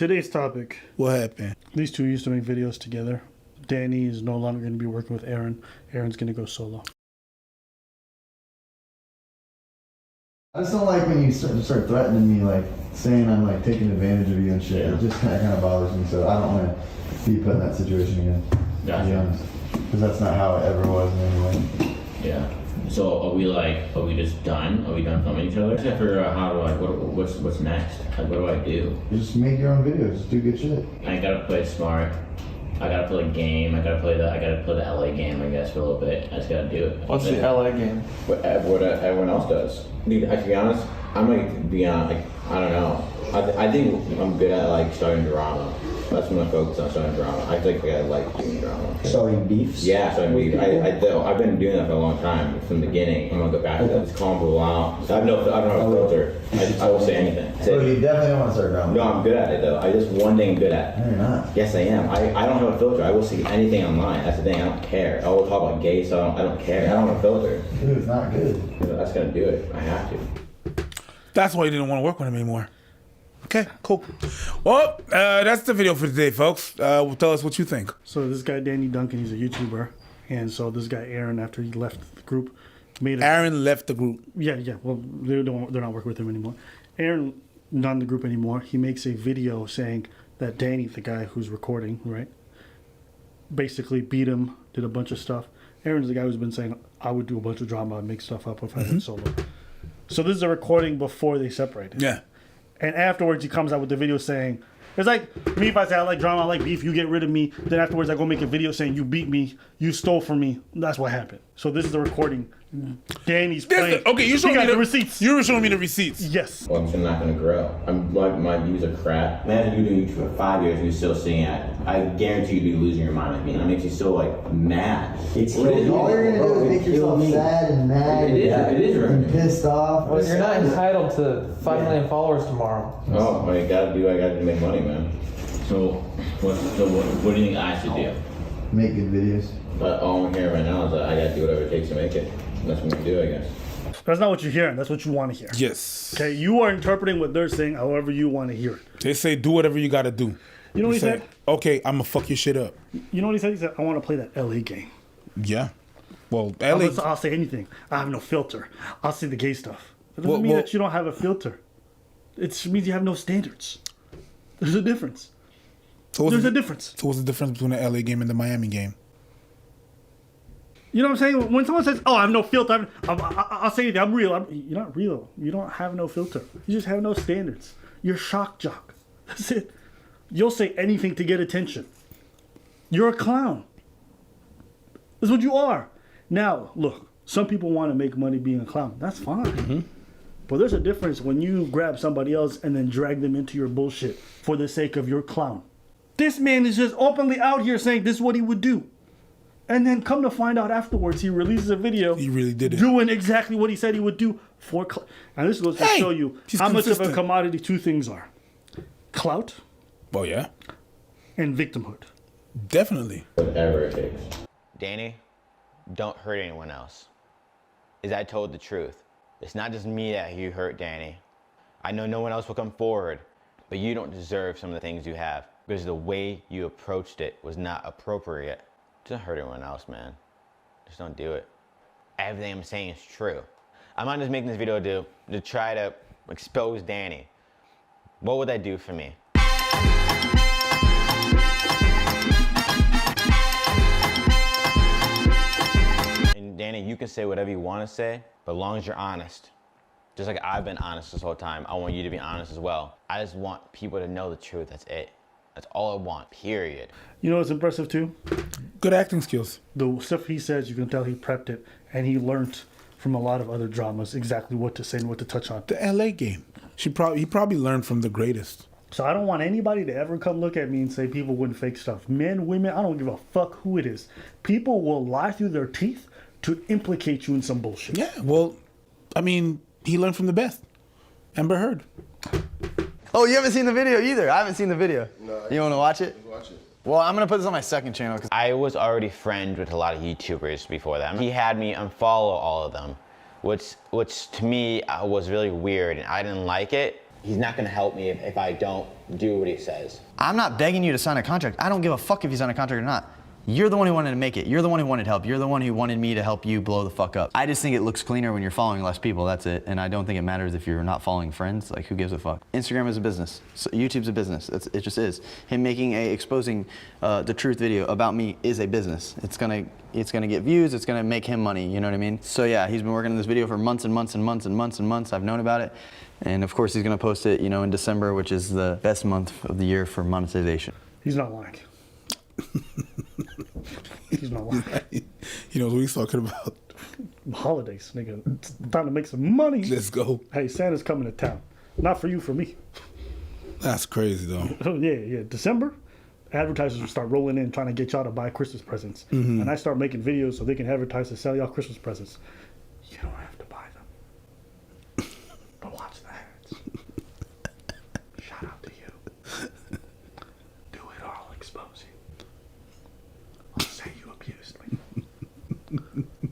Today's topic. What happened? These two used to make videos together. Danny is no longer going to be working with Aaron. Aaron's going to go solo. I just don't like when you start threatening me, like saying I'm like taking advantage of you and shit. Yeah. It just kind of bothers me. So I don't want to be put in that situation again. Gotcha. To be honest, because that's not how it ever was in any way. Yeah. So are we just done? Are we done filming each other? I gotta figure out how to what's next? Like, what do I do? You just make your own videos. Just do good shit. I gotta play smart. I gotta play a game. I gotta play the LA game, I guess, for a little bit. I just gotta do it. What's the LA game? What everyone else does. Dude, to be honest, I'm gonna be on, like, I don't know. I think I'm good at, like, starting drama. That's when I focus on starting drama. I think I like doing drama. Starting beefs. Yeah, starting beef. I've been doing that for a long time, from the beginning. I'm gonna go back to that. Just calm people out. I don't have a filter. I will say anything. So you definitely don't want to start drama. No, I'm good at it though. I just one thing I'm good at. No, you're not. Yes, I am. I don't have a filter. I will see anything online. That's the thing. I don't care. I will talk about gay stuff. I don't care. I don't have a filter. Dude, it's not good. That's gonna do it. I have to. That's why you didn't want to work with him anymore. Okay, cool. Well, that's the video for today, folks. Tell us what you think. So this guy, Danny Duncan, he's a YouTuber. And so this guy, Aaron, after he left the group, Aaron left the group. Yeah. Well, they're not working with him anymore. Aaron, not in the group anymore. He makes a video saying that Danny, the guy who's recording, right, basically beat him, did a bunch of stuff. Aaron's the guy who's been saying, I would do a bunch of drama, I'd make stuff up if I went solo. So this is a recording before they separated. Yeah. And afterwards, he comes out with the video saying, it's like me if I say I like drama, I like beef, you get rid of me. Then afterwards, I go make a video saying you beat me, you stole from me. That's what happened. So this is the recording. Danny's playing. Okay, you showing me the receipts. You were showing me the receipts. Yes. Well, I'm not gonna grow. My views are crap. Imagine you doing YouTube for 5 years and you're still seeing it. I guarantee you'd be losing your mind with me. That makes you so, like, mad. It's all you're gonna do is make yourself sad and mad. It is and pissed off. Well, you're not entitled to 5 million followers tomorrow. Oh, I gotta do make money, man. So what do you think I should do? Make good videos. But all I'm hearing right now is that I gotta do whatever it takes to make it. That's what I'm gonna do, I guess. That's not what you're hearing. That's what you want to hear. Yes. Okay, you are interpreting what they're saying however you want to hear it. They say do whatever you got to do. You know what he said? Okay, I'm going to fuck your shit up. You know what he said? He said, I want to play that LA game. Yeah. Well, LA... I'll say anything. I have no filter. I'll say the gay stuff. It doesn't mean that you don't have a filter. It just means you have no standards. There's a difference. There's a difference. So what's the difference between the LA game and the Miami game? You know what I'm saying? When someone says, oh, I have no filter, I'll say anything. I'm real. You're not real. You don't have no filter. You just have no standards. You're shock jock. That's it. You'll say anything to get attention. You're a clown. That's what you are. Now, look, some people want to make money being a clown. That's fine. Mm-hmm. But there's a difference when you grab somebody else and then drag them into your bullshit for the sake of your clown. This man is just openly out here saying this is what he would do. And then come to find out afterwards, he releases a video. He really did it. Doing exactly what he said he would do for clout. And this goes to show you how much of a commodity two things are. Clout. Oh, yeah. And victimhood. Definitely. Whatever it takes. Danny, don't hurt anyone else. Is I told the truth. It's not just me that you hurt, Danny. I know no one else will come forward, but you don't deserve some of the things you have because the way you approached it was not appropriate. Don't hurt anyone else, man. Just don't do it. Everything I'm saying is true. I'm not just making this video to try to expose Danny. What would that do for me? And Danny, you can say whatever you want to say, but as long as you're honest. Just like I've been honest this whole time, I want you to be honest as well. I just want people to know the truth, that's it. That's all I want, period. You know what's impressive too? Good acting skills. The stuff he says, you can tell he prepped it, and he learned from a lot of other dramas exactly what to say and what to touch on. The LA game. He probably learned from the greatest. So I don't want anybody to ever come look at me and say people wouldn't fake stuff. Men, women, I don't give a fuck who it is. People will lie through their teeth to implicate you in some bullshit. Yeah, well, I mean, he learned from the best. Amber Heard. Oh, you haven't seen the video either. I haven't seen the video. No. You want to watch it? Watch it. Well, I'm going to put this on my second channel. I was already friends with a lot of YouTubers before that. He had me unfollow all of them, which to me was really weird, and I didn't like it. He's not gonna help me if I don't do what he says. I'm not begging you to sign a contract. I don't give a fuck if you sign a contract or not. You're the one who wanted to make it. You're the one who wanted help. You're the one who wanted me to help you blow the fuck up. I just think it looks cleaner when you're following less people, that's it. And I don't think it matters if you're not following friends. Like, who gives a fuck? Instagram is a business. So YouTube's a business. It just is. Him making exposing the truth video about me is a business. It's gonna get views. It's gonna make him money. You know what I mean? So yeah, he's been working on this video for months and months and months and months and months. I've known about it. And of course he's gonna post it, in December, which is the best month of the year for monetization. He's not lying. He's not lying. He knows what he's talking about. Holidays, nigga. It's time to make some money. Let's go. Hey, Santa's coming to town. Not for you, for me. That's crazy, though. Oh, yeah. December, advertisers will start rolling in trying to get y'all to buy Christmas presents. And I start making videos so they can advertise to sell y'all Christmas presents. You don't have to buy them. But watch the ads. Shout out to you. Do it or I'll expose you. I'll say you abused me.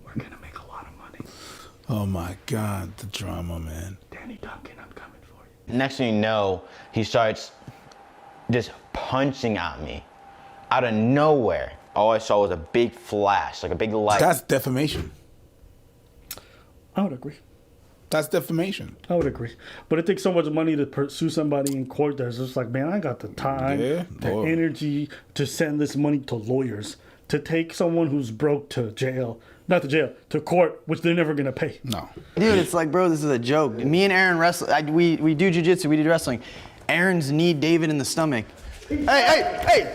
We're gonna make a lot of money. Oh my God, the drama, man. Danny Duncan, I'm coming for you. Next thing you know, he starts just punching at me out of nowhere. All I saw was a big flash, like a big light. That's defamation. I would agree. That's defamation. I would agree. But it takes so much money to pursue somebody in court that's just like, man, I got the time, the energy to send this money to lawyers, to take someone who's broke to jail, not to jail, to court, which they're never going to pay. No. Dude, it's like, bro, this is a joke. Me and Aaron wrestle. We do jujitsu. We do wrestling. Aaron's kneed David in the stomach. Hey!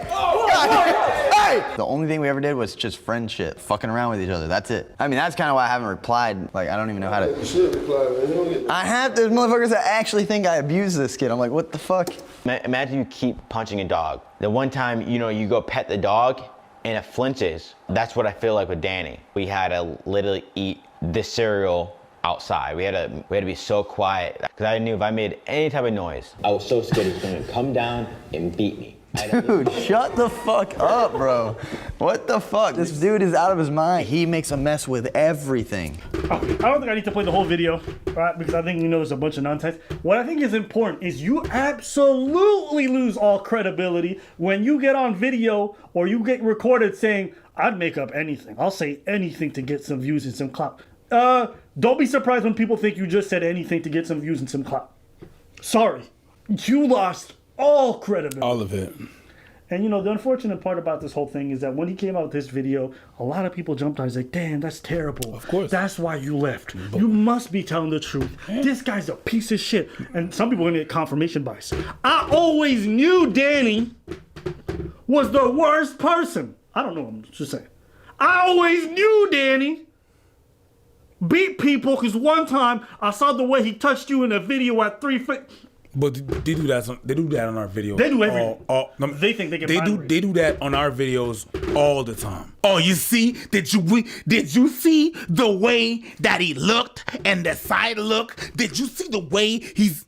The only thing we ever did was just friendship, fucking around with each other. That's it. I mean, that's kind of why I haven't replied. Like, I don't even know how to. You should reply, man. You don't get I have. There's motherfuckers that actually think I abuse this kid. I'm like, what the fuck? Imagine you keep punching a dog. The one time, you go pet the dog and it flinches. That's what I feel like with Danny. We had to literally eat this cereal outside. We had to be so quiet because I knew if I made any type of noise, I was so scared he was gonna come down and beat me. Dude, shut the fuck up, bro. What the fuck? This dude is out of his mind. He makes a mess with everything. I don't think I need to play the whole video, right? Because I think there's a bunch of nonsense. What I think is important is you absolutely lose all credibility when you get on video or you get recorded saying, I'd make up anything. I'll say anything to get some views and some clout. Don't be surprised when people think you just said anything to get some views and some clout. Sorry. You lost all credibility. All of it. And the unfortunate part about this whole thing is that when he came out with this video, a lot of people jumped on. He's like, damn, that's terrible. Of course. That's why you left. You must be telling the truth. This guy's a piece of shit. And some people are going to get confirmation bias. I always knew Danny was the worst person. I don't know, I'm just saying. I always knew Danny beat people because one time I saw the way he touched you in a video at 3 feet. But they do that. They do that on our videos. They do everything. They think they can. They do that on our videos all the time. Oh, you see? Did you see the way that he looked and the side look? Did you see the way he's?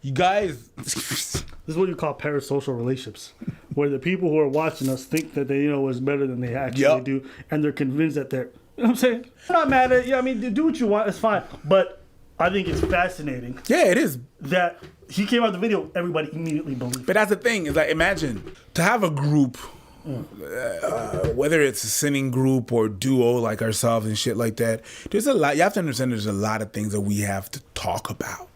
You guys. This is what you call parasocial relationships, where the people who are watching us think that they is better than they actually do, and they're convinced that they're. You know what I'm saying? I'm not mad at you. I mean, do what you want. It's fine, but. I think it's fascinating. Yeah, it is. That he came out the video, everybody immediately believed. But that's the thing, is like, imagine to have a group, whether it's a singing group or duo like ourselves and shit like that, there's a lot, you have to understand there's a lot of things that we have to talk about.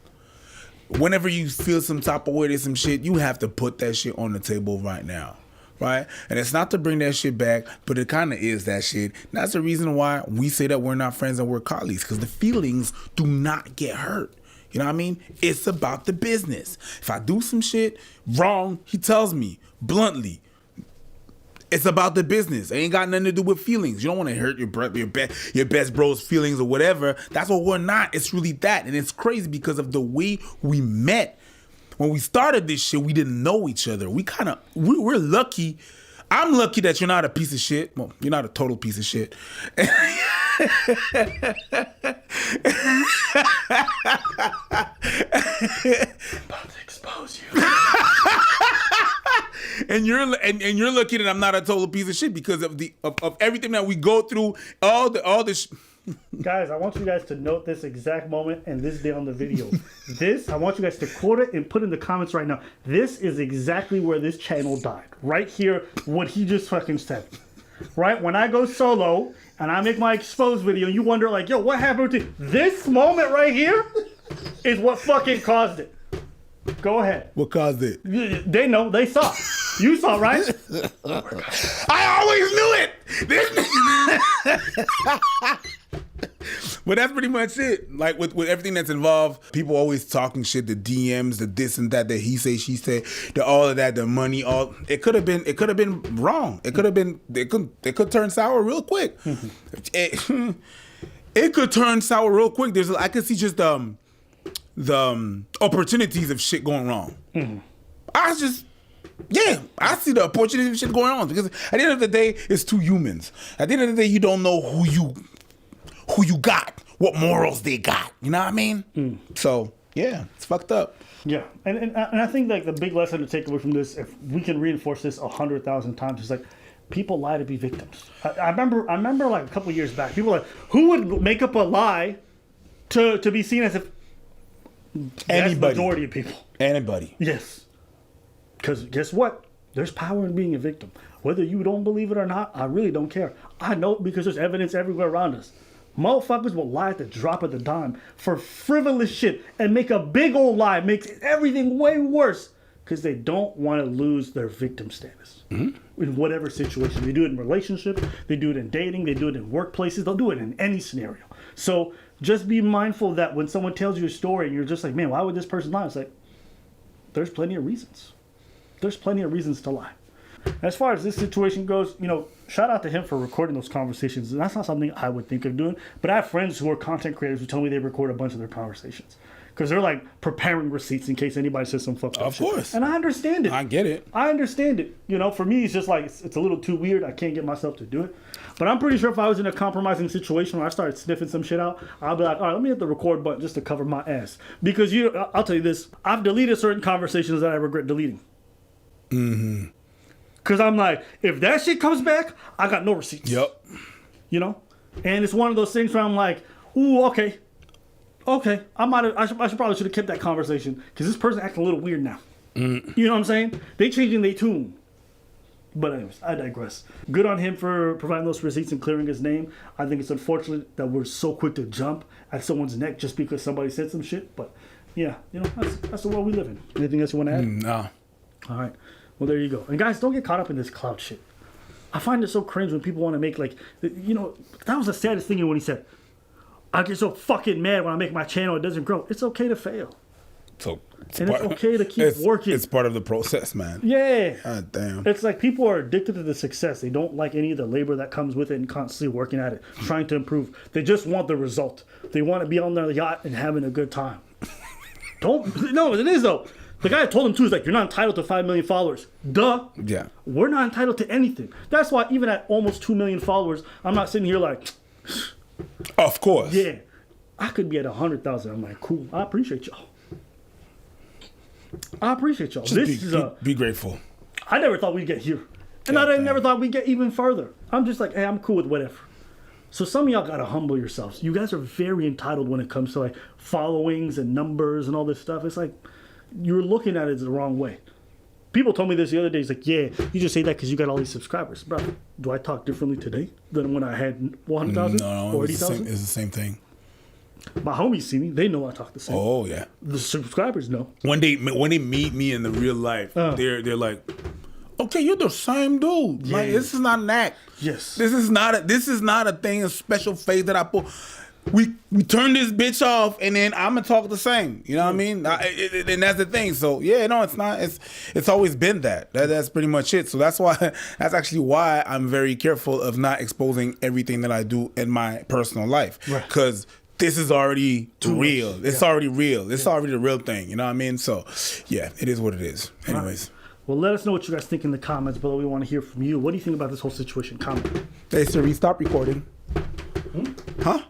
Whenever you feel some type of way to some shit, you have to put that shit on the table right now. Right? And it's not to bring that shit back, but it kind of is that shit. And that's the reason why we say that we're not friends and we're colleagues, because the feelings do not get hurt. You know what I mean? It's about the business. If I do some shit wrong, he tells me bluntly. It's about the business. It ain't got nothing to do with feelings. You don't want to hurt your best bro's feelings or whatever. That's what we're not. It's really that. And it's crazy because of the way we met. When we started this shit, we didn't know each other. We're lucky. I'm lucky that you're not a piece of shit. Well, you're not a total piece of shit. About to expose you. And you're lucky that I'm not a total piece of shit because of everything that we go through, all this. Guys, I want you guys to note this exact moment and this day on the video. This, I want you guys to quote it and put in the comments right now. This is exactly where this channel died. Right here, what he just fucking said. Right? When I go solo and I make my exposed video, you wonder like, yo, what happened to this moment right here is what fucking caused it. Go ahead. What caused it? They know. They saw. You saw, right? I always knew it. But that's pretty much it. Like with everything that's involved, people always talking shit, the DMs, the this and that, the he say, she say, the all of that, the money, all it could have been wrong. It could turn sour real quick. It could turn sour real quick. I could see just the opportunities of shit going wrong. I see the opportunity of shit going on because at the end of the day, it's two humans. At the end of the day, you don't know who you got, what morals they got. You know what I mean? So yeah, it's fucked up. Yeah, and I think like the big lesson to take away from this, if we can reinforce this 100,000 times, is like people lie to be victims. I remember like a couple years back, people were like, who would make up a lie to be seen as if Anybody. majority of people. Anybody. Yes. Because guess what? There's power in being a victim. Whether you don't believe it or not, I really don't care. I know it because there's evidence everywhere around us. Motherfuckers will lie at the drop of the dime for frivolous shit and make a big old lie, makes everything way worse because they don't want to lose their victim status in whatever situation. They do it in relationships, they do it in dating, they do it in workplaces, they'll do it in any scenario. So just be mindful that when someone tells you a story and you're just like, man, why would this person lie? It's like, there's plenty of reasons. There's plenty of reasons to lie. As far as this situation goes, shout out to him for recording those conversations. And that's not something I would think of doing. But I have friends who are content creators who tell me they record a bunch of their conversations. Because they're like preparing receipts in case anybody says some fucked up shit. Of course. And I understand it. I get it. I understand it. For me, it's just like, it's a little too weird. I can't get myself to do it. But I'm pretty sure if I was in a compromising situation where I started sniffing some shit out, I'll be like, all right, let me hit the record button just to cover my ass. Because I'll tell you this, I've deleted certain conversations that I regret deleting. Because I'm like, if that shit comes back, I got no receipts. Yep. And it's one of those things where I'm like, ooh, okay. I should probably have kept that conversation because this person acting a little weird now. You know what I'm saying? They changing their tune. But anyways, I digress. Good on him for providing those receipts and clearing his name. I think it's unfortunate that we're so quick to jump at someone's neck just because somebody said some shit. But yeah, that's the world we live in. Anything else you want to add? No. All right. Well, there you go. And guys, don't get caught up in this clout shit. I find it so cringe when people want to make that was the saddest thing when he said, I get so fucking mad when I make my channel, it doesn't grow. It's okay to fail. So It's okay to keep working. It's part of the process, man. Yeah. God damn. It's like people are addicted to the success. They don't like any of the labor that comes with it and constantly working at it, trying to improve. They just want the result. They want to be on their yacht and having a good time. No, it is though. The guy I told him too is like, you're not entitled to 5 million followers. Duh. Yeah. We're not entitled to anything. That's why even at almost 2 million followers, I'm not sitting here like, Of course. yeah, I could be at 100,000. I'm like, cool. I appreciate y'all. Just be grateful. I never thought we'd get here. And I never thought we'd get even further. I'm just like, hey, I'm cool with whatever. So some of y'all gotta humble yourselves. You guys are very entitled when it comes to like followings and numbers and all this stuff. It's like, you're looking at it the wrong way. People told me this the other day. It's like, yeah, you just say that because you got all these subscribers. Bro, do I talk differently today than when I had 100,000 No, or it's the 80,000? same thing. My homies see me. They know I talk the same. Oh yeah. The subscribers know. When they meet me in the real life, they're like, okay, you're the same dude. Like, this is not an act. Yes. This is not a thing, a special face that I put. We turn this bitch off, and then I'm gonna talk the same. You know what I mean? And that's the thing. So yeah, no, it's not. It's always been that. That's pretty much it. So that's actually why I'm very careful of not exposing everything that I do in my personal life, because this is already real. It's already real. It's already the real thing. You know what I mean? So yeah, it is what it is. Anyways. Well, let us know what you guys think in the comments below. We want to hear from you. What do you think about this whole situation? Comment. Hey Siri, stop recording. Huh?